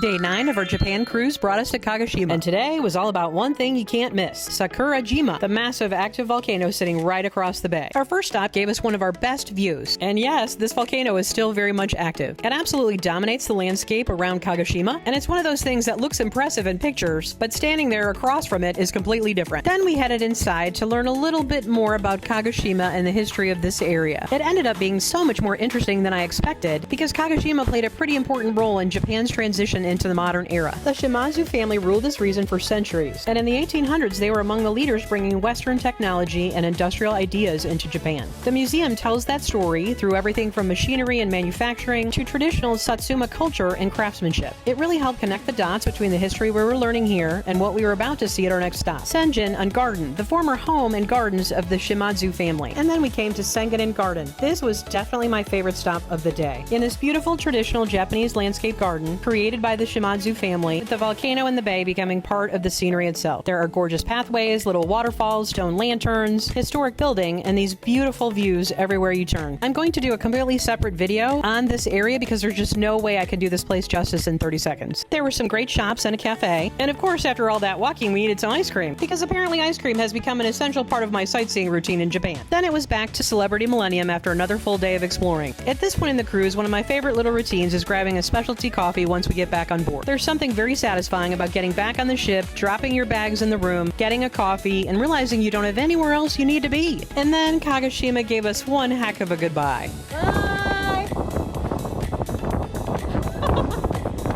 Day 9 of our Japan cruise brought us to Kagoshima, and today was all about one thing you can't miss: Sakurajima, the massive active volcano sitting right across the bay. Our first stop gave us one of our best views, and yes, this volcano is still very much active. It absolutely dominates the landscape around Kagoshima, and it's one of those things that looks impressive in pictures, but standing there across from it is completely different. Then we headed inside to learn a little bit more about Kagoshima and the history of this area. It ended up being so much more interesting than I expected, because Kagoshima played a pretty important role in Japan's transition into the modern era. The Shimazu family ruled this region for centuries, and in the 1800s they were among the leaders bringing Western technology and industrial ideas into Japan. The museum tells that story through everything from machinery and manufacturing to traditional Satsuma culture and craftsmanship. It really helped connect the dots between the history we were learning here and what we were about to see at our next stop: Sengan-en Garden, the former home and gardens of the Shimazu family. And then we came to Sengan-en Garden. This was definitely my favorite stop of the day. In this beautiful traditional Japanese landscape garden created by the Shimazu family, with the volcano in the bay becoming part of the scenery itself. There are gorgeous pathways, little waterfalls, stone lanterns, historic building, and these beautiful views everywhere you turn. I'm going to do a completely separate video on this area because there's just no way I could do this place justice in 30 seconds. There were some great shops and a cafe, and of course after all that walking we needed some ice cream, because apparently ice cream has become an essential part of my sightseeing routine in Japan. Then it was back to Celebrity Millennium after another full day of exploring. At this point in the cruise, one of my favorite little routines is grabbing a specialty coffee once we get back on board. There's something very satisfying about getting back on the ship, dropping your bags in the room, getting a coffee, and realizing you don't have anywhere else you need to be. And then Kagoshima gave us one heck of a goodbye. Bye!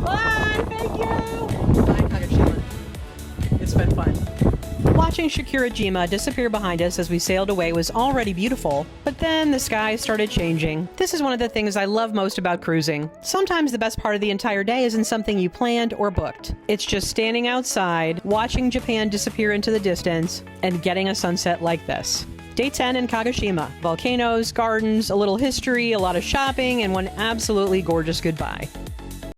Bye! Thank you! Bye, Kagoshima. It's been fun. Watching Sakurajima disappear behind us as we sailed away was already beautiful, but then the sky started changing. This is one of the things I love most about cruising. Sometimes the best part of the entire day isn't something you planned or booked. It's just standing outside, watching Japan disappear into the distance, and getting a sunset like this. Day 10 in Kagoshima. Volcanoes, gardens, a little history, a lot of shopping, and one absolutely gorgeous goodbye.